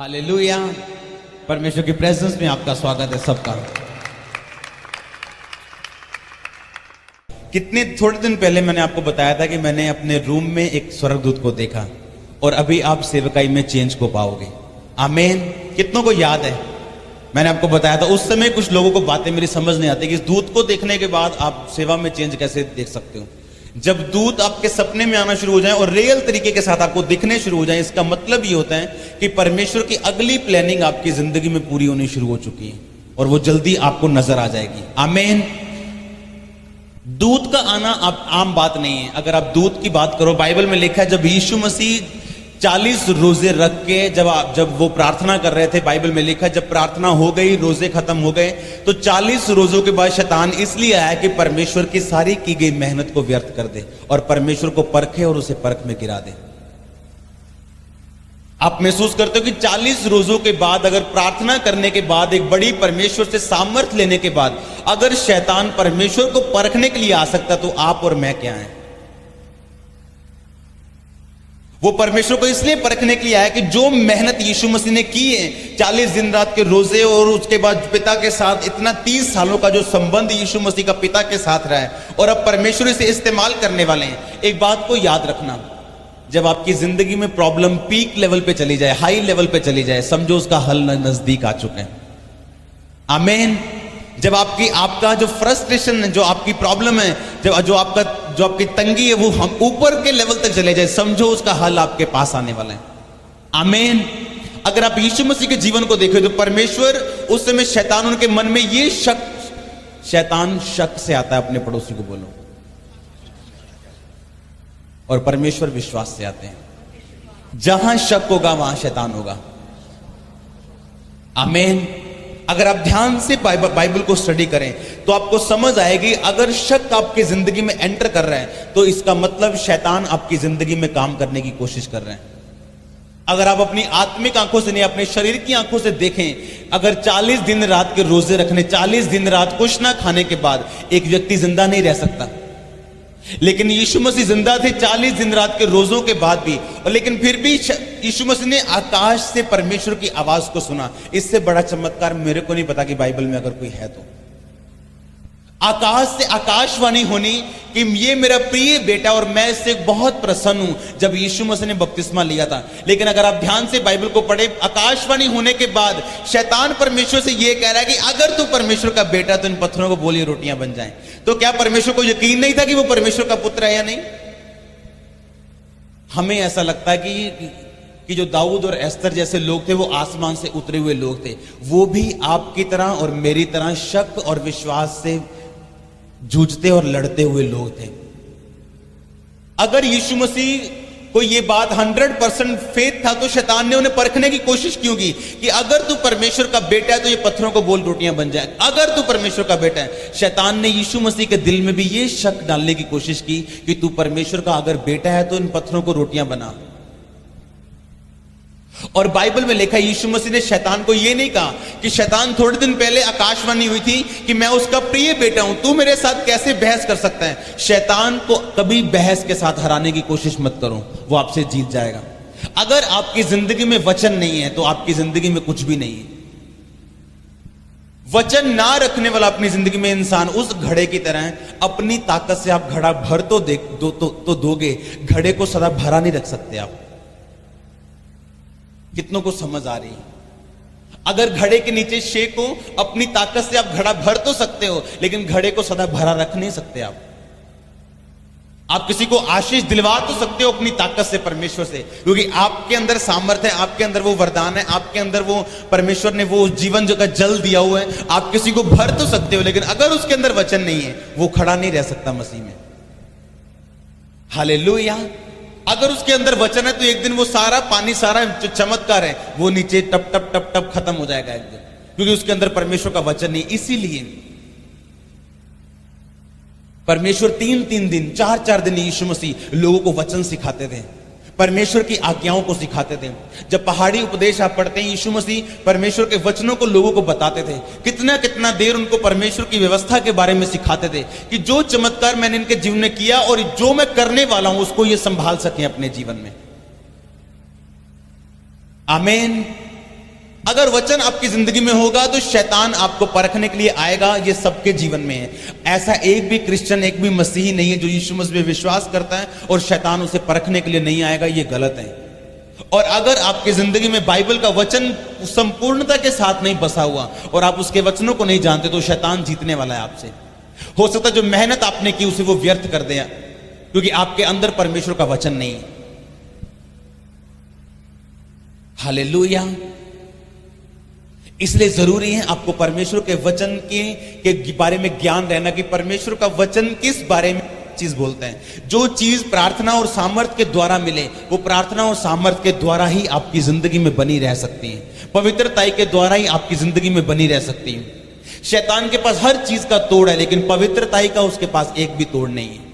Hallelujah. परमेश्वर की presence में आपका स्वागत है सबका। कितने थोड़े दिन पहले मैंने आपको बताया था कि मैंने अपने रूम में एक स्वर्गदूत को देखा और अभी आप सेवकाई में चेंज को पाओगे। आमीन। कितनों को याद है मैंने आपको बताया था उस समय कुछ लोगों को बातें मेरी समझ नहीं आती कि इस दूत को देखने के बाद आप सेवा में चेंज कैसे देख सकते हो। जब दूत आपके सपने में आना शुरू हो जाए और रियल तरीके के साथ आपको दिखने शुरू हो जाए, इसका मतलब ये होता है कि परमेश्वर की अगली प्लानिंग आपकी जिंदगी में पूरी होनी शुरू हो चुकी है और वो जल्दी आपको नजर आ जाएगी। आमीन। दूत का आना आप आम बात नहीं है। अगर आप दूत की बात करो, बाइबल में लिखा है जब यीशु मसीह 40 रोजे रख के जब वो प्रार्थना कर रहे थे, बाइबल में लिखा है जब प्रार्थना हो गई, रोजे खत्म हो गए, तो 40 रोजों के बाद शैतान इसलिए आया कि परमेश्वर की सारी की गई मेहनत को व्यर्थ कर दे और परमेश्वर को परखे और उसे परख में गिरा दे। आप महसूस करते हो कि 40 रोजों के बाद, अगर प्रार्थना करने के बाद, एक बड़ी परमेश्वर से सामर्थ्य लेने के बाद अगर शैतान परमेश्वर को परखने के लिए आ सकता तो आप और मैं क्या हैं। वो परमेश्वर को इसलिए परखने के लिए आया कि जो मेहनत यीशु मसीह ने की है, 40 दिन रात के रोजे और उसके बाद पिता के साथ इतना 30 सालों का जो संबंध यीशु मसीह का पिता के साथ रहा है और अब परमेश्वर इसे इस्तेमाल करने वाले हैं। एक बात को याद रखना, जब आपकी जिंदगी में प्रॉब्लम पीक लेवल पे चली जाए, हाई लेवल पे चली जाए, समझो उसका हल नजदीक आ चुके हैं। आमीन। जब आपका जो फ्रस्ट्रेशन है, जो आपकी प्रॉब्लम है, जो आपकी तंगी है, वो हम ऊपर के लेवल तक चले जाए, समझो उसका हल आपके पास आने वाला है। आमीन। अगर आप यीशु मसीह के जीवन को देखो तो परमेश्वर उस समय शैतान उनके मन में ये शैतान शक से आता है, अपने पड़ोसी को बोलो, और परमेश्वर विश्वास से आते हैं। जहां शक होगा वहां शैतान होगा। आमीन। अगर आप ध्यान से बाइबल को स्टडी करें तो आपको समझ आएगी, अगर शक आपकी जिंदगी में एंटर कर रहा है तो इसका मतलब शैतान आपकी जिंदगी में काम करने की कोशिश कर रहे हैं। अगर आप अपनी आत्मिक आंखों से नहीं, अपने शरीर की आंखों से देखें, अगर 40 दिन रात के रोजे रखने, 40 दिन रात कुछ ना खाने के बाद एक व्यक्ति जिंदा नहीं रह सकता, लेकिन यीशु मसीह जिंदा थे 40 दिन रात के रोजों के बाद भी, और लेकिन फिर भी यीशु मसीह ने आकाश से परमेश्वर की आवाज को सुना। इससे बड़ा चमत्कार मेरे को नहीं पता कि बाइबल में अगर कोई है तो। आकाश से आकाशवाणी होनी कि ये मेरा प्रिय बेटा और मैं इससे बहुत प्रसन्न हूं, जब यीशु मसीह ने बपतिस्मा लिया था। लेकिन अगर आप ध्यान से बाइबल को पढ़े, आकाशवाणी होने के बाद शैतान परमेश्वर से ये कह रहा है कि अगर तू परमेश्वर का बेटा तो इन पत्थरों को बोलिए रोटियां बन जाएं। तो क्या परमेश्वर को यकीन नहीं था कि वो परमेश्वर का पुत्र है या नहीं? हमें ऐसा लगता है कि जो दाऊद और एस्तर जैसे लोग थे वो आसमान से उतरे हुए लोग थे। वो भी आपकी तरह और मेरी तरह शक और विश्वास से जूझते और लड़ते हुए लोग थे। अगर यीशु मसीह को ये बात 100% फेथ था तो शैतान ने उन्हें परखने की कोशिश क्यों की कि अगर तू परमेश्वर का बेटा है तो ये पत्थरों को बोल रोटियां बन जाए। अगर तू परमेश्वर का बेटा है, शैतान ने यीशु मसीह के दिल में भी ये शक डालने की कोशिश की कि तू परमेश्वर का अगर बेटा है तो इन पत्थरों को रोटियां बना। और बाइबल में लिखा है यीशु मसीह ने शैतान को यह नहीं कहा कि शैतान, थोड़े दिन पहले आकाशवाणी हुई थी कि मैं उसका प्रिय बेटा हूं, तू मेरे साथ कैसे बहस कर सकता है। शैतान को कभी बहस के साथ हराने की कोशिश मत करो, वो आपसे जीत जाएगा। अगर आपकी जिंदगी में वचन नहीं है तो आपकी जिंदगी में कुछ भी नहीं है। वचन ना रखने वाला अपनी जिंदगी में इंसान उस घड़े की तरह है। अपनी ताकत से आप घड़ा भर तो दोगे, घड़े को सदा भरा नहीं रख सकते आप। कितनों को समझ आ रही है? अगर घड़े के नीचे शेक हो, अपनी ताकत से आप घड़ा भर तो सकते हो, लेकिन घड़े को सदा भरा रख नहीं सकते आप किसी को आशीष दिलवा तो सकते हो अपनी ताकत से, परमेश्वर से, क्योंकि आपके अंदर सामर्थ्य है, आपके अंदर वो वरदान है, आपके अंदर वो परमेश्वर ने वो जीवन जो का जल दिया हुआ है। आप किसी को भर तो सकते हो, लेकिन अगर उसके अंदर वचन नहीं है वो खड़ा नहीं रह सकता मसीह में। हालेलुया। अगर उसके अंदर वचन है तो एक दिन वो सारा पानी, सारा जो चमत्कार है वो नीचे टप टप टप टप खत्म हो जाएगा एक दिन, क्योंकि उसके अंदर परमेश्वर का वचन नहीं। इसीलिए परमेश्वर 3-3 दिन, 4-4 दिन यीशु मसीह लोगों को वचन सिखाते थे, परमेश्वर की आज्ञाओं को सिखाते थे। जब पहाड़ी उपदेश आप पढ़ते हैं, यीशु मसीह परमेश्वर के वचनों को लोगों को बताते थे। कितना कितना देर उनको परमेश्वर की व्यवस्था के बारे में सिखाते थे कि जो चमत्कार मैंने इनके जीवन में किया और जो मैं करने वाला हूं उसको ये संभाल सकें अपने जीवन में। आमीन। अगर वचन आपकी जिंदगी में होगा तो शैतान आपको परखने के लिए आएगा। ये सबके जीवन में है। ऐसा एक भी क्रिश्चियन, एक भी मसीही नहीं है जो यीशु मसीह में विश्वास करता है और शैतान उसे परखने के लिए नहीं आएगा। ये गलत है। और अगर आपकी जिंदगी में बाइबल का वचन संपूर्णता के साथ नहीं बसा हुआ और आप उसके वचनों को नहीं जानते तो शैतान जीतने वाला है आपसे। हो सकता है जो मेहनत आपने की उसे वो व्यर्थ कर दे, क्योंकि आपके अंदर परमेश्वर का वचन नहीं है। हालेलुया। इसलिए जरूरी है आपको परमेश्वर के वचन के बारे में ज्ञान रहना कि परमेश्वर का वचन किस बारे में चीज बोलते हैं। जो चीज प्रार्थना और सामर्थ के द्वारा मिले वो प्रार्थना और सामर्थ के द्वारा ही आपकी जिंदगी में बनी रह सकती है। पवित्रताई के द्वारा ही आपकी जिंदगी में बनी रह सकती है। शैतान के पास हर चीज का तोड़ है, लेकिन पवित्रताई का उसके पास एक भी तोड़ नहीं है।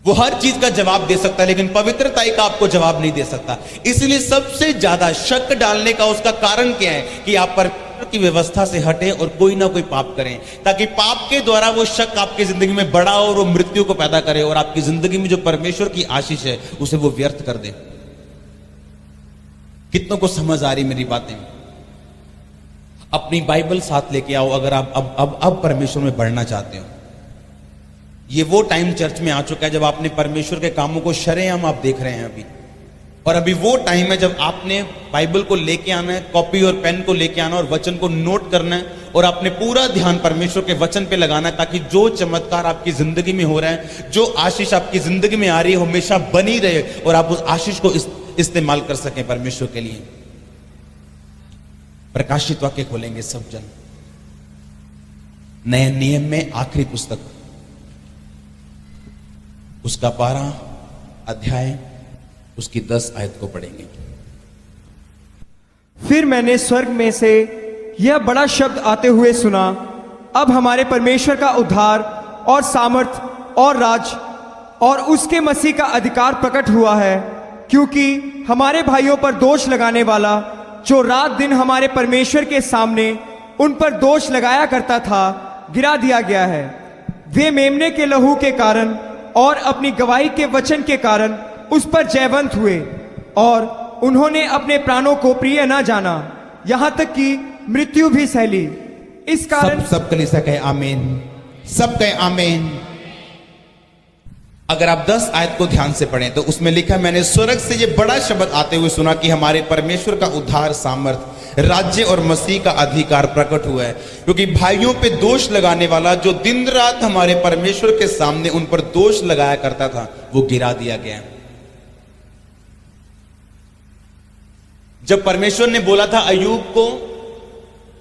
वो हर चीज का जवाब दे सकता है, लेकिन पवित्रताई का आपको जवाब नहीं दे सकता। इसलिए सबसे ज्यादा शक डालने का उसका कारण क्या है कि आप परमेश्वर की व्यवस्था से हटें और कोई ना कोई पाप करें, ताकि पाप के द्वारा वो शक आपकी जिंदगी में बढ़ा और वो मृत्यु को पैदा करे और आपकी जिंदगी में जो परमेश्वर की आशीष है उसे वो व्यर्थ कर दे। कितनों को समझ आ रही मेरी बातें? अपनी बाइबल साथ लेके आओ अगर आप अब परमेश्वर में बढ़ना चाहते हो। ये वो टाइम चर्च में आ चुका है जब आपने परमेश्वर के कामों को शरेआम आप देख रहे हैं अभी। और अभी वो टाइम है जब आपने बाइबल को लेके आना है, कॉपी और पेन को लेके आना और वचन को नोट करना है और आपने पूरा ध्यान परमेश्वर के वचन पे लगाना है, ताकि जो चमत्कार आपकी जिंदगी में हो रहा है, जो आशीष आपकी जिंदगी में आ रही है, हमेशा बनी रहे और आप उस आशीष को इस्तेमाल कर सकें परमेश्वर के लिए। प्रकाशित वाक्य खोलेंगे सब जन, नए नियम में आखिरी पुस्तक, उसका 12 अध्याय, उसकी 10 आयत को पढ़ेंगे। फिर मैंने स्वर्ग में से यह बड़ा शब्द आते हुए सुना, अब हमारे परमेश्वर का उद्धार और सामर्थ और राज और उसके मसीह का अधिकार प्रकट हुआ है, क्योंकि हमारे भाइयों पर दोष लगाने वाला जो रात दिन हमारे परमेश्वर के सामने उन पर दोष लगाया करता था, गिरा दिया गया है। वे मेमने के लहू के कारण और अपनी गवाही के वचन के कारण उस पर जयवंत हुए और उन्होंने अपने प्राणों को प्रिय न जाना, यहां तक कि मृत्यु भी सहली। इस कारण सब कलीसिया कहे आमीन, सब कहे आमीन। अगर आप 10 आयत को ध्यान से पढ़ें तो उसमें लिखा, मैंने स्वर्ग से ये बड़ा शब्द आते हुए सुना कि हमारे परमेश्वर का उद्धार, सामर्थ, राज्य और मसीह का अधिकार प्रकट हुआ है, क्योंकि भाइयों पे दोष लगाने वाला जो दिन रात हमारे परमेश्वर के सामने उन पर दोष लगाया करता था वो गिरा दिया गया। जब परमेश्वर ने बोला था अय्यूब को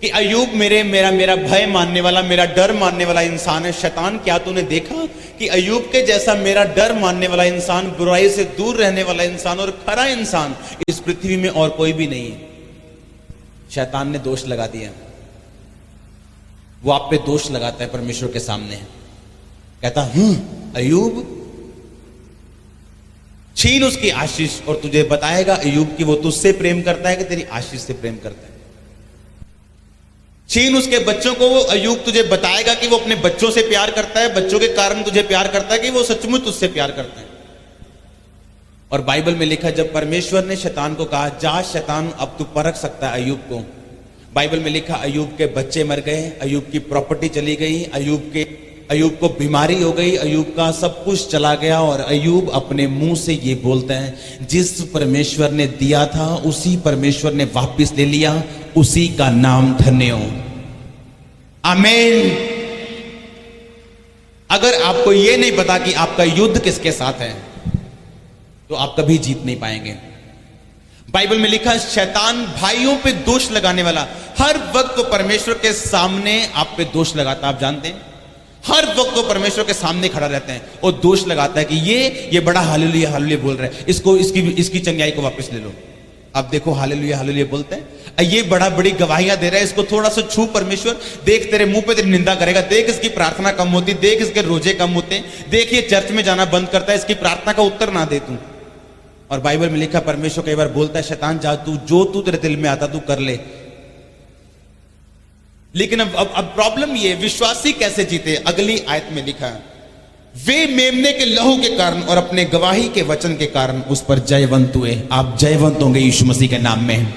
कि अय्यूब मेरा भय मानने वाला, मेरा डर मानने वाला इंसान है, शैतान क्या तूने देखा कि अय्यूब के जैसा मेरा डर मानने वाला इंसान, बुराई से दूर रहने वाला इंसान और खरा इंसान इस पृथ्वी में और कोई भी नहीं है। शैतान ने दोष लगा दिया। वो आप पे दोष लगाता है परमेश्वर के सामने, कहता अय्यूब, छीन उसकी आशीष और तुझे बताएगा अय्यूब कि वो तुझसे प्रेम करता है कि तेरी आशीष से प्रेम करता है। छीन उसके बच्चों को, वो अय्यूब तुझे बताएगा कि वो अपने बच्चों से प्यार करता है, बच्चों के कारण तुझे प्यार करता है, कि वो सचमुच तुझसे प्यार करता है। और बाइबल में लिखा, जब परमेश्वर ने शैतान को कहा जा शैतान अब तू परख सकता है अय्यूब को, बाइबल में लिखा अय्यूब के बच्चे मर गए, अय्यूब की प्रॉपर्टी चली गई, अय्यूब को बीमारी हो गई, अय्यूब का सब कुछ चला गया और अय्यूब अपने मुंह से ये बोलते हैं, जिस परमेश्वर ने दिया था उसी परमेश्वर ने वापस ले लिया, उसी का नाम धन्य हो। आमीन। अगर आपको यह नहीं पता कि आपका युद्ध किसके साथ है तो आप कभी जीत नहीं पाएंगे। बाइबल में लिखा, शैतान भाइयों पे दोष लगाने वाला हर वक्त वो परमेश्वर के सामने आप पे दोष लगाता है। आप जानते हैं, हर वक्त वो परमेश्वर के सामने खड़ा रहता है और दोष लगाता है कि ये बड़ा हालेलुया हालेलुया बोल रहा है, इसकी चंगाई को वापस ले लो। आप देखो हालेलुया हालेलुया बोलते हैं, ये बड़ी गवाहियां दे रहा है, इसको थोड़ा सा छू परमेश्वर, देख तेरे मुंह पे तेरी निंदा करेगा, देख इसकी प्रार्थना कम होती, देख इसके रोजे कम होते, देख ये चर्च में जाना बंद करता है, इसकी प्रार्थना का उत्तर ना दे तू। और बाइबल में लिखा, परमेश्वर कई बार बोलता है, शैतान जा जो तू तेरे दिल में आता तू कर ले। लेकिन अब प्रॉब्लम ये, विश्वासी कैसे जीते? अगली आयत में लिखा है, वे मेमने के लहू के कारण और अपने गवाही के वचन के कारण उस पर जयवंत हुए। आप जयवंत होंगे यीशु मसीह के नाम में।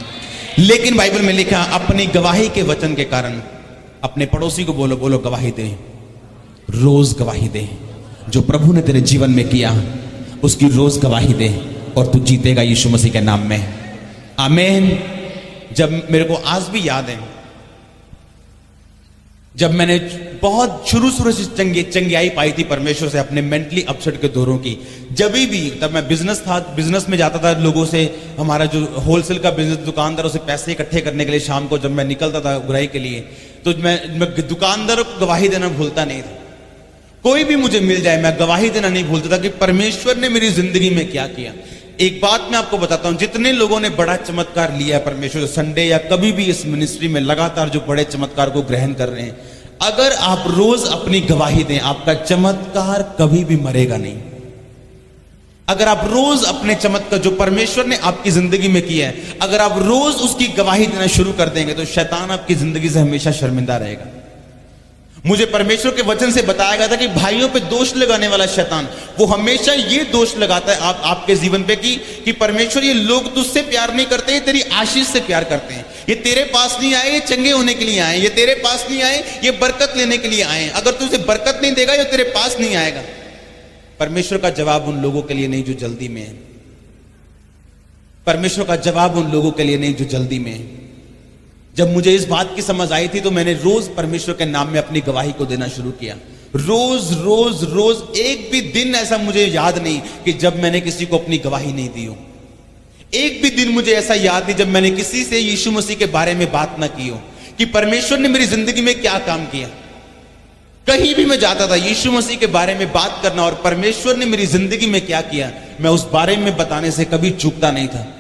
लेकिन बाइबल में लिखा अपनी गवाही के वचन के कारण अपने पड़ोसी को बोलो, बोलो गवाही दे, रोज गवाही दे। जो प्रभु ने तेरे जीवन में किया उसकी रोज गवाही दे और तू जीतेगा यीशु मसीह के नाम में। आमीन। जब मेरे को आज भी याद है, जब मैंने बहुत शुरू से चंगियाई पाई थी परमेश्वर से अपने मेंटली अपसेट के दौरों की, जब भी तब मैं बिजनेस में जाता था, लोगों से हमारा जो होलसेल का बिजनेस दुकानदारों से पैसे इकट्ठे करने के लिए शाम को जब मैं निकलता था उगराई के लिए, तो मैं दुकानदारों को गवाही देना भूलता नहीं था। कोई भी मुझे मिल जाए मैं गवाही देना नहीं भूलता था कि परमेश्वर ने मेरी जिंदगी में क्या किया। एक बात मैं आपको बताता हूं, जितने लोगों ने बड़ा चमत्कार लिया है परमेश्वर संडे या कभी भी इस मिनिस्ट्री में लगातार जो बड़े चमत्कार को ग्रहण कर रहे हैं, अगर आप रोज अपनी गवाही दें आपका चमत्कार कभी भी मरेगा नहीं। अगर आप रोज अपने चमत्कार जो परमेश्वर ने आपकी जिंदगी में किया है, अगर आप रोज उसकी गवाही देना शुरू कर देंगे तो शैतान आपकी जिंदगी से हमेशा शर्मिंदा रहेगा। मुझे परमेश्वर के वचन से बताया गया था कि भाइयों पे दोष लगाने वाला शैतान वो हमेशा ये दोष लगाता है आपके जीवन पे कि परमेश्वर ये लोग तुझसे प्यार नहीं करते, ये तेरी आशीष से प्यार करते हैं। ये तेरे पास नहीं आए, ये चंगे होने के लिए आए। ये तेरे पास नहीं आए, ये बरकत लेने के लिए आए। अगर तुझे बरकत नहीं देगा ये तेरे पास नहीं आएगा। परमेश्वर का जवाब उन लोगों के लिए नहीं जो जल्दी में है। परमेश्वर का जवाब उन लोगों के लिए नहीं जो जल्दी में है। जब मुझे इस बात की समझ आई थी तो मैंने रोज परमेश्वर के नाम में अपनी गवाही को देना शुरू किया। रोज रोज रोज, एक भी दिन ऐसा मुझे याद नहीं कि जब मैंने किसी को अपनी गवाही नहीं दी हो। एक भी दिन मुझे ऐसा याद नहीं जब मैंने किसी से यीशु मसीह के बारे में बात ना की हो कि परमेश्वर ने मेरी जिंदगी में क्या काम किया। कहीं भी मैं जाता था यीशु मसीह के बारे में बात करना और परमेश्वर ने मेरी जिंदगी में क्या किया मैं उस बारे में बताने से कभी चूकता नहीं था,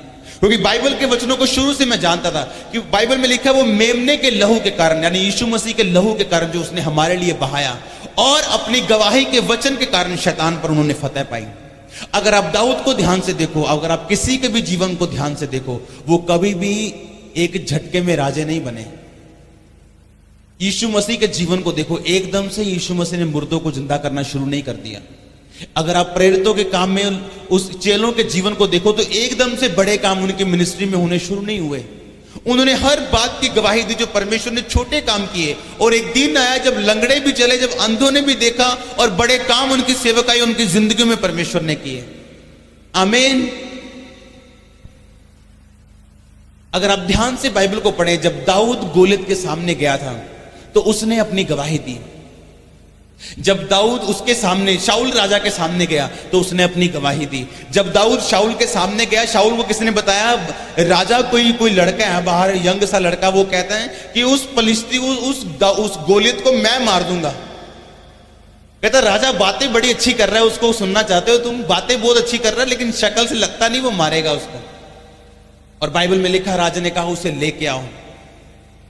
क्योंकि बाइबल के वचनों को शुरू से मैं जानता था कि बाइबल में लिखा है वो मेमने के लहू के कारण, यानी यीशु मसीह के लहू के कारण जो उसने हमारे लिए बहाया, और अपनी गवाही के वचन के कारण शैतान पर उन्होंने फतह पाई। अगर आप दाऊद को ध्यान से देखो, अगर आप किसी के भी जीवन को ध्यान से देखो, वो कभी भी एक झटके में राजे नहीं बने। यीशु मसीह के जीवन को देखो, एकदम से यीशु मसीह ने मुर्दों को जिंदा करना शुरू नहीं कर दिया। अगर आप प्रेरितों के काम में उस चेलों के जीवन को देखो तो एकदम से बड़े काम उनकी मिनिस्ट्री में होने शुरू नहीं हुए। उन्होंने हर बात की गवाही दी जो परमेश्वर ने छोटे काम किए, और एक दिन आया जब लंगड़े भी चले, जब अंधों ने भी देखा, और बड़े काम उनकी सेवकाई उनकी जिंदगी में परमेश्वर ने किए। आमीन। अगर आप ध्यान से बाइबल को पढ़ें, जब दाऊद गोलियत के सामने गया था तो उसने अपनी गवाही दी। जब दाऊद उसके सामने शाऊल राजा के सामने गया तो उसने अपनी गवाही दी। जब दाऊद शाऊल के सामने गया, शाऊल को किसने बताया, राजा कोई लड़का है बाहर, यंग सा लड़का, वो कहता है कि उस फलिस्ती उस गोलियत को मैं मार दूंगा। कहता राजा बातें बड़ी अच्छी कर रहा है, उसको सुनना चाहते हो तुम, बातें बहुत अच्छी कर रहा है, लेकिन शक्ल से लगता नहीं वो मारेगा उसको। और बाइबल में लिखा राजा ने कहा उसे लेके आओ।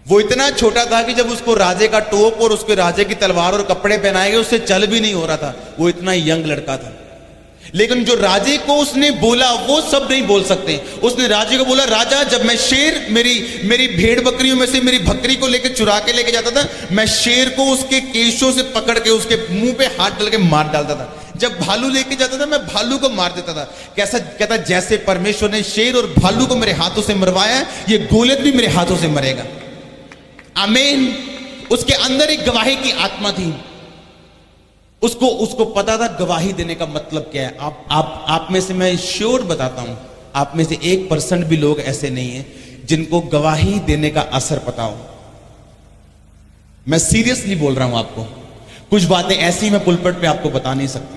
वो इतना छोटा था कि जब उसको राजे का टोप और उसके राजे की तलवार और कपड़े पहनाए गए उससे चल भी नहीं हो रहा था, वो इतना यंग लड़का था। लेकिन जो राजे को उसने बोला वो सब नहीं बोल सकते। उसने राजे को बोला, राजा जब मैं शेर मेरी भेड़ बकरियों में से मेरी बकरी को लेकर चुरा के लेके जाता था, मैं शेर को उसके केशों से पकड़ के उसके मुंह पे हाथ डाल के मार डालता था। जब भालू लेके जाता था मैं भालू को मार देता था। कैसा कहता, जैसे परमेश्वर ने शेर और भालू को मेरे हाथों से मरवाया, ये गोलियत भी मेरे हाथों से मरेगा। आमीन। उसके अंदर एक गवाही की आत्मा थी। उसको पता था गवाही देने का मतलब क्या है। आप में से मैं श्योर बताता हूं, आप में से 1% भी लोग ऐसे नहीं है जिनको गवाही देने का असर पता हो। मैं सीरियसली बोल रहा हूं आपको, कुछ बातें ऐसी मैं पुलपट पे आपको बता नहीं सकता।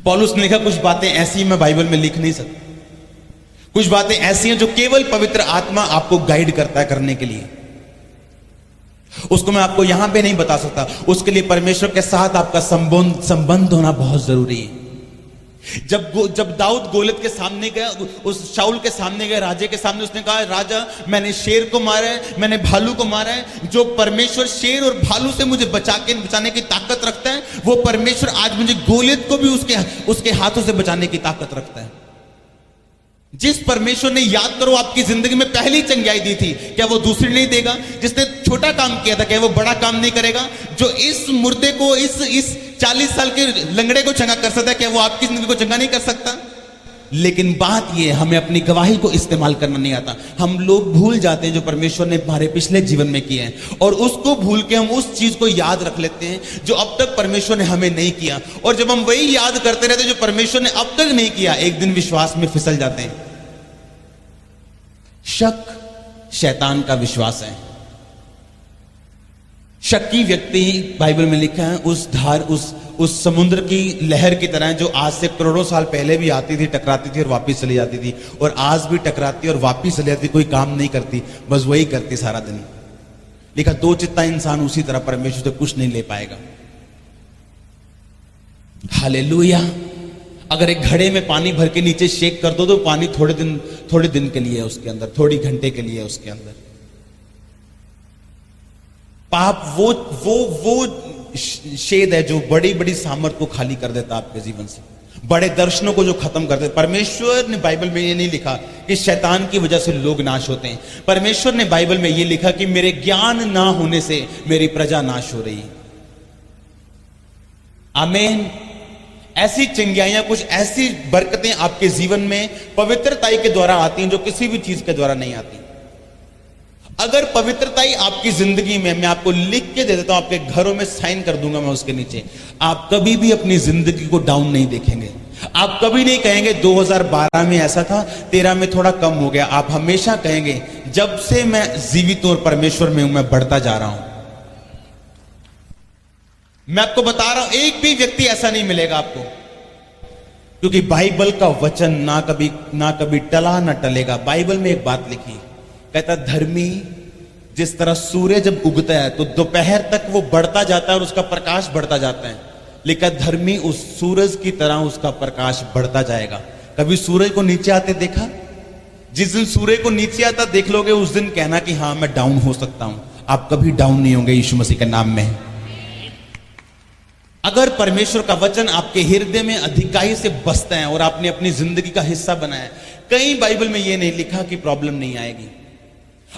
पौलुस ने लिखा कुछ बातें ऐसी मैं बाइबल में लिख नहीं सकता। कुछ बातें ऐसी हैं जो केवल पवित्र आत्मा आपको गाइड करता है करने के लिए। उसको मैं आपको यहां पे नहीं बता सकता। उसके लिए परमेश्वर के साथ आपका संबंध होना बहुत जरूरी है। जब दाऊद गोलियत के सामने गया, उस शाऊल के सामने गया, राजे के सामने, उसने कहा राजा मैंने शेर को मारा है, मैंने भालू को मारा है। जो परमेश्वर शेर और भालू से मुझे बचाने की ताकत रखता है, वो परमेश्वर आज मुझे गोलियत को भी उसके हाथों से बचाने की ताकत रखता है। जिस परमेश्वर ने, याद करो, आपकी जिंदगी में पहली चंगाई दी थी, क्या वो दूसरी नहीं देगा? जिसने छोटा काम किया था क्या वो बड़ा काम नहीं करेगा? जो इस मुर्दे को, इस 40 साल के लंगड़े को चंगा कर सकता है, क्या वो आपकी जिंदगी को चंगा नहीं कर सकता? लेकिन बात यह हमें अपनी गवाही को इस्तेमाल करना नहीं आता। हम लोग भूल जाते हैं जो परमेश्वर ने हमारे पिछले जीवन में किए हैं, और उसको भूल के हम उस चीज को याद रख लेते हैं जो अब तक परमेश्वर ने हमें नहीं किया। और जब हम वही याद करते रहते जो परमेश्वर ने अब तक नहीं किया, एक दिन विश्वास में फिसल जाते हैं। शक शैतान का विश्वास है। शक्की व्यक्ति, बाइबल में लिखा है, उस समुद्र की लहर की तरह जो आज से करोड़ों साल पहले भी आती थी, टकराती थी और वापस चली जाती थी, और आज भी टकराती और वापस चली जाती, कोई काम नहीं करती, बस वही करती सारा दिन। लिखा दो चित्ता इंसान उसी तरह परमेश्वर से कुछ नहीं ले पाएगा। हालेलुया। अगर एक घड़े में पानी भर के नीचे शेक कर दो तो पानी थोड़े दिन के लिए है उसके अंदर, थोड़ी घंटे के लिए है उसके अंदर। पाप वो शेद है जो बड़ी बड़ी सामर्थ को खाली कर देता आपके जीवन से, बड़े दर्शनों को जो खत्म कर देता। परमेश्वर ने बाइबल में ये नहीं लिखा कि शैतान की वजह से लोग नाश होते हैं। परमेश्वर ने बाइबल में ये लिखा कि मेरे ज्ञान ना होने से मेरी प्रजा नाश हो रही है। आमीन। ऐसी चिंगाइयां, कुछ ऐसी बरकतें आपके जीवन में पवित्रताई के द्वारा आती हैं जो किसी भी चीज के द्वारा नहीं आती। अगर पवित्रताई आपकी जिंदगी में, मैं आपको लिख के दे देता हूं, आपके घरों में साइन कर दूंगा मैं उसके नीचे, आप कभी भी अपनी जिंदगी को डाउन नहीं देखेंगे। आप कभी नहीं कहेंगे 2012 में ऐसा था, 13 में थोड़ा कम हो गया। आप हमेशा कहेंगे जब से मैं जीवित और परमेश्वर में हूं, मैं बढ़ता जा रहा हूं। मैं आपको बता रहा हूं, एक भी व्यक्ति ऐसा नहीं मिलेगा आपको, क्योंकि बाइबल का वचन ना कभी टला ना टलेगा। बाइबल में एक बात लिखी, कहता धर्मी जिस तरह सूर्य जब उगता है तो दोपहर तक वो बढ़ता जाता है और उसका प्रकाश बढ़ता जाता है, लेकिन धर्मी उस सूरज की तरह उसका प्रकाश बढ़ता जाएगा। कभी सूरज को नीचे आते देखा? जिस दिन सूर्य को नीचे आता देख लोगे, उस दिन कहना कि हां मैं डाउन हो सकता हूं। आप कभी डाउन नहीं होंगे यीशु मसीह के नाम में। अगर परमेश्वर का वचन आपके हृदय में अधिकाई से बसता है और आपने अपनी जिंदगी का हिस्सा बनाया, कहीं बाइबल में यह नहीं लिखा कि प्रॉब्लम नहीं आएगी।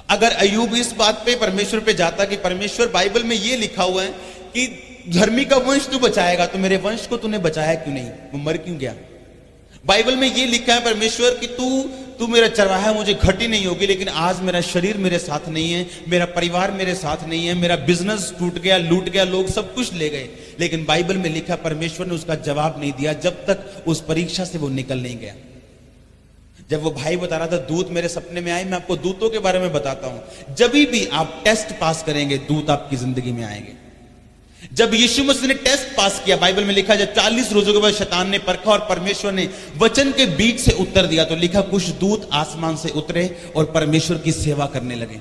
अगर अय्यूब इस बात पे परमेश्वर पे जाता कि परमेश्वर, बाइबल में यह लिखा हुआ है कि धर्मी का वंश तू बचाएगा, तो मेरे वंश को तूने बचाया क्यों नहीं, वो मर क्यों गया? बाइबल में यह लिखा है परमेश्वर कि तू मेरा चरवाहा है, मुझे घटी नहीं होगी, लेकिन आज मेरा शरीर मेरे साथ नहीं है, मेरा परिवार मेरे साथ नहीं है, मेरा बिजनेस टूट गया, लूट गया, लोग सब कुछ ले गए। लेकिन बाइबल में लिखा परमेश्वर ने उसका जवाब नहीं दिया जब तक उस परीक्षा से वो निकल नहीं गया। जब वो भाई बता रहा था दूत मेरे सपने में आए, मैं आपको दूतों के बारे में बताता हूं। जब भी आप टेस्ट पास करेंगे, दूत आपकी जिंदगी में आएंगे। जब यीशु मसीह ने टेस्ट पास किया, बाइबल में लिखा जब 40 रोजों के बाद शैतान ने परखा और परमेश्वर ने वचन के बीच से उत्तर दिया, तो लिखा कुछ दूत आसमान से उतरे और परमेश्वर की सेवा करने लगे।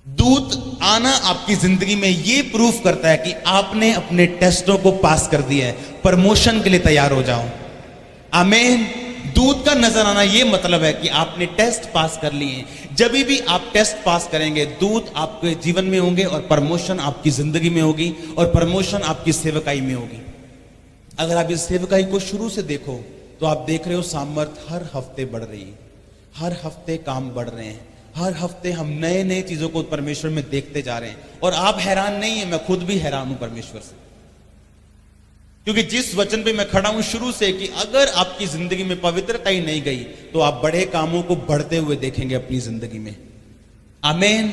दूत आना आपकी जिंदगी में यह प्रूफ करता है कि आपने अपने टेस्टों को पास कर दिया है, प्रमोशन के लिए तैयार हो जाओ। आमीन। दूत का नजर आना यह मतलब है कि आपने टेस्ट पास कर लिए। जब भी आप टेस्ट पास करेंगे, दूत आपके जीवन में होंगे और प्रमोशन आपकी जिंदगी में होगी और प्रमोशन आपकी सेवकाई में होगी। अगर आप इस सेवकाई को शुरू से देखो तो आप देख रहे हो सामर्थ हर हफ्ते बढ़ रही है, हर हफ्ते काम बढ़ रहे हैं, हर हफ्ते हम नए नए चीजों को परमेश्वर में देखते जा रहे हैं। और आप हैरान नहीं है, मैं खुद भी हैरान हूं परमेश्वर से, क्योंकि जिस वचन पे मैं खड़ा हूं शुरू से कि अगर आपकी जिंदगी में पवित्रता ही नहीं गई तो आप बड़े कामों को बढ़ते हुए देखेंगे अपनी जिंदगी में। आमीन।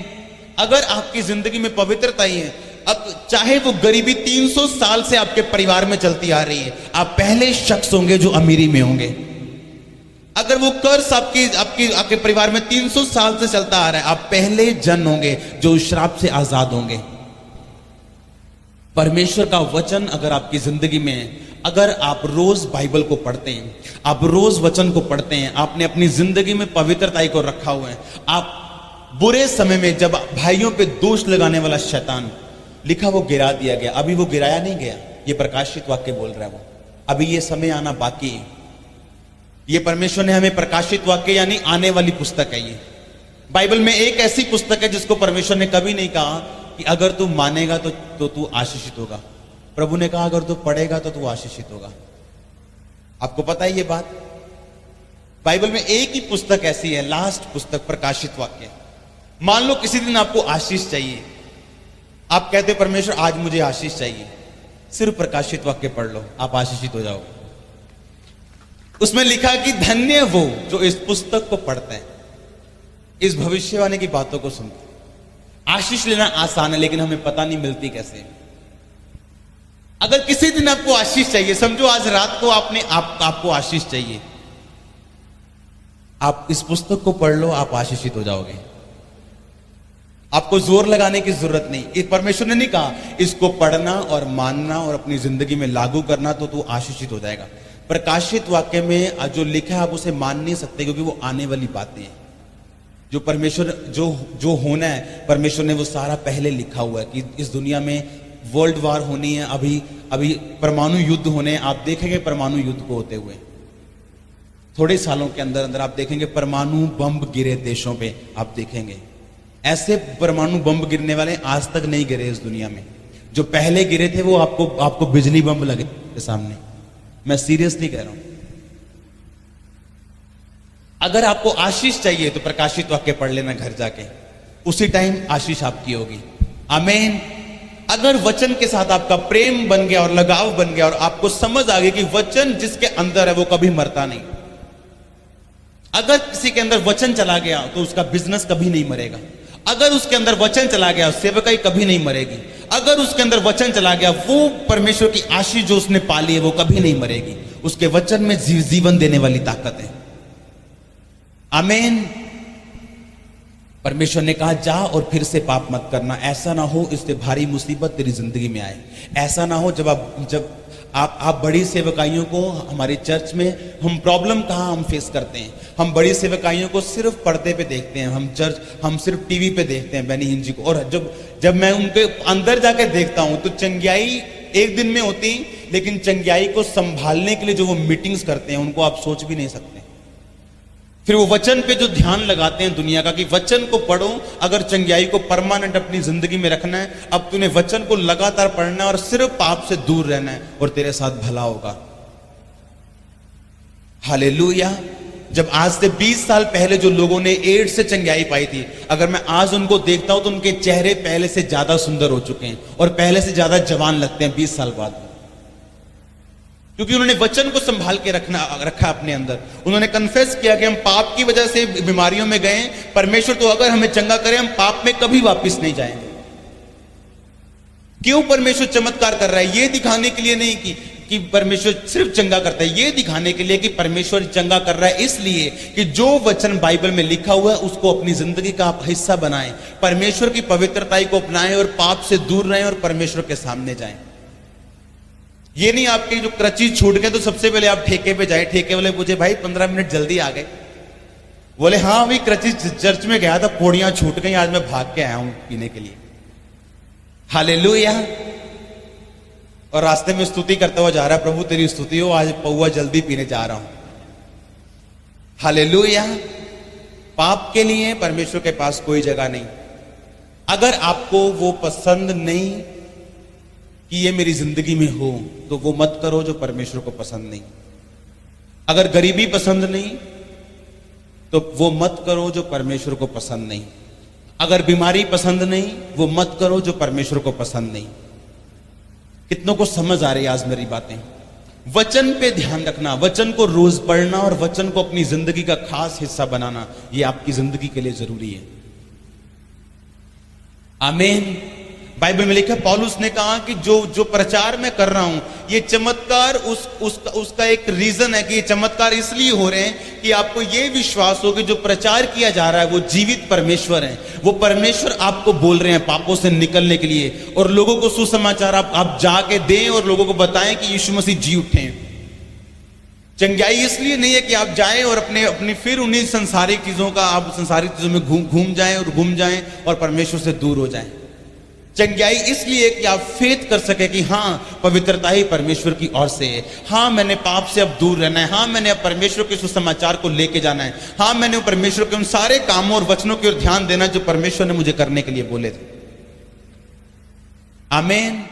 अगर आपकी जिंदगी में पवित्रता ही है, अब चाहे वो गरीबी 300 साल से आपके परिवार में चलती आ रही है, आप पहले शख्स होंगे जो अमीरी में होंगे। अगर वो कर्ज आपके परिवार में 300 साल से चलता आ रहा है, आप पहले जन होंगे जो श्राप से आजाद होंगे। परमेश्वर का वचन अगर आपकी जिंदगी में है, अगर आप रोज बाइबल को पढ़ते हैं, आप रोज वचन को पढ़ते हैं, आपने अपनी जिंदगी में पवित्रताई को रखा हुआ है, आप बुरे समय में जब भाइयों पे दोष लगाने वाला शैतान, लिखा वो गिरा दिया गया, अभी वो गिराया नहीं गया, ये प्रकाशित वाक्य बोल रहा है वो, अभी ये समय आना बाकी है। ये परमेश्वर ने हमें प्रकाशित वाक्य यानी आने वाली पुस्तक है। ये बाइबल में एक ऐसी पुस्तक है जिसको परमेश्वर ने कभी नहीं कहा कि अगर तू मानेगा तो तू आशीषित होगा। प्रभु ने कहा अगर तू पढ़ेगा तो तू आशीषित होगा। आपको पता है ये बात? बाइबल में एक ही पुस्तक ऐसी है, लास्ट पुस्तक, प्रकाशित वाक्य। मान लो किसी दिन आपको आशीष चाहिए, आप कहते हो परमेश्वर आज मुझे आशीष चाहिए, सिर्फ प्रकाशित वाक्य पढ़ लो, आप आशीषित हो जाओगे। उसमें लिखा कि धन्य वो जो इस पुस्तक को पढ़ते हैं, इस भविष्यवाणी की बातों को सुनते हैं। आशीष लेना आसान है, लेकिन हमें पता नहीं मिलती कैसे। अगर किसी दिन आपको आशीष चाहिए, समझो आज रात को आपको आशीष चाहिए, आप इस पुस्तक को पढ़ लो, आप आशीषित हो जाओगे। आपको जोर लगाने की जरूरत नहीं। परमेश्वर ने नहीं कहा इसको पढ़ना और मानना और अपनी जिंदगी में लागू करना तो तू आशीषित हो जाएगा। प्रकाशित वाक्य में जो लिखा है आप उसे मान नहीं सकते, क्योंकि वो आने वाली बातें हैं। जो परमेश्वर जो होना है, परमेश्वर ने वो सारा पहले लिखा हुआ है कि इस दुनिया में वर्ल्ड वार होनी है, अभी परमाणु युद्ध होने हैं। आप देखेंगे परमाणु युद्ध को होते हुए थोड़े सालों के अंदर अंदर आप देखेंगे परमाणु बम गिरे देशों पे। आप देखेंगे ऐसे परमाणु बम गिरने वाले आज तक नहीं गिरे इस दुनिया में। जो पहले गिरे थे वो आपको बिजली बम लगे सामने। मैं सीरियसली कह रहा हूं। अगर आपको आशीष चाहिए तो प्रकाशित वाक्य पढ़ लेना घर जाके, उसी टाइम आशीष आपकी होगी। आमीन। अगर वचन के साथ आपका प्रेम बन गया और लगाव बन गया और आपको समझ आ गई कि वचन जिसके अंदर है वो कभी मरता नहीं। अगर किसी के अंदर वचन चला गया तो उसका बिजनेस कभी नहीं मरेगा। अगर उसके अंदर वचन चला गया सेवकाई कभी नहीं मरेगी। अगर उसके अंदर वचन चला गया वो परमेश्वर की आशीष जो उसने पाली है वो कभी नहीं मरेगी। उसके वचन में जीवन देने वाली ताकत है। आमीन। परमेश्वर ने कहा जा और फिर से पाप मत करना। ऐसा ना हो इससे भारी मुसीबत तेरी जिंदगी में आए। ऐसा ना हो जब आप बड़ी सेवकाइयों को, हमारी चर्च में हम प्रॉब्लम कहाँ हम फेस करते हैं। हम बड़ी सेवकाइयों को सिर्फ पर्दे पे देखते हैं, हम सिर्फ टीवी पे देखते हैं बेनी हिन जी को। और जब मैं उनके अंदर जाके देखता हूं तो चंगियाई एक दिन में होती, लेकिन चंगियाई को संभालने के लिए जो वो मीटिंग्स करते हैं उनको आप सोच भी नहीं सकते। फिर वो वचन पे जो ध्यान लगाते हैं दुनिया का कि वचन को पढ़ो, अगर चंगियाई को परमानेंट अपनी जिंदगी में रखना है, अब तूने वचन को लगातार पढ़ना है और सिर्फ पाप से दूर रहना है और तेरे साथ भला होगा। हालेलुया। जब आज से 20 साल पहले जो लोगों ने एड्स से चंगियाई पाई थी, अगर मैं आज उनको देखता हूं तो उनके चेहरे पहले से ज्यादा सुंदर हो चुके हैं और पहले से ज्यादा जवान लगते हैं 20 साल बाद, क्योंकि उन्होंने वचन को संभाल के रखा अपने अंदर। उन्होंने कन्फेस किया कि हम पाप की वजह से बीमारियों में गए, परमेश्वर तो अगर हमें चंगा करे हम पाप में कभी वापस नहीं जाएंगे। क्यों परमेश्वर चमत्कार कर रहा है? ये दिखाने के लिए नहीं कि परमेश्वर सिर्फ चंगा करता है, ये दिखाने के लिए कि परमेश्वर चंगा कर रहा है इसलिए कि जो वचन बाइबल में लिखा हुआ है उसको अपनी जिंदगी का आप हिस्सा बनाएं, परमेश्वर की पवित्रताई को अपनाएं और पाप से दूर रहें और परमेश्वर के सामने जाएं। ये नहीं आपके जो क्रचीज छूट गए तो सबसे पहले आप ठेके पे जाए। ठेके वाले पूछे भाई 15 मिनट जल्दी आ गए? बोले हाँ अभी क्रचीज चर्च में गया था, पौड़ियां छूट गई, आज मैं भाग के आया हूं पीने के लिए। हालेलुया। और रास्ते में स्तुति करता हुआ जा रहा है, प्रभु तेरी स्तुति हो, आज पौवा जल्दी पीने जा रहा हूं। हालेलुया। पाप के लिए परमेश्वर के पास कोई जगह नहीं। अगर आपको वो पसंद नहीं कि ये मेरी जिंदगी में हो तो वो मत करो जो परमेश्वर को पसंद नहीं। अगर गरीबी पसंद नहीं तो वो मत करो जो परमेश्वर को पसंद नहीं। अगर बीमारी पसंद नहीं वो मत करो जो परमेश्वर को पसंद नहीं। कितनों को समझ आ रही है आज मेरी बातें? वचन पे ध्यान रखना, वचन को रोज पढ़ना और वचन को अपनी जिंदगी का खास हिस्सा बनाना, ये आपकी जिंदगी के लिए जरूरी है। आमीन। बाइबल में लिखा, पौलुस ने कहा कि जो प्रचार मैं कर रहा हूं ये चमत्कार उसका एक रीजन है कि ये चमत्कार इसलिए हो रहे हैं कि आपको ये विश्वास हो कि जो प्रचार किया जा रहा है वो जीवित परमेश्वर है। वो परमेश्वर आपको बोल रहे हैं पापों से निकलने के लिए, और लोगों को सुसमाचार आप जाके दें और लोगों को बताएं कि यीशु मसीह जी उठे। चंगाई इसलिए नहीं है कि आप जाएं और अपनी फिर उन्हीं संसारिक चीजों का आप संसारिक चीजों में घूम जाएं और परमेश्वर से दूर हो जाएं। चंगाई इसलिए कि आप फेथ कर सके कि हाँ पवित्रता ही परमेश्वर की ओर से है, हाँ मैंने पाप से अब दूर रहना है, हाँ मैंने अब परमेश्वर के सुसमाचार को लेके जाना है, हाँ मैंने परमेश्वर के उन सारे कामों और वचनों की ओर ध्यान देना जो परमेश्वर ने मुझे करने के लिए बोले थे। आमीन।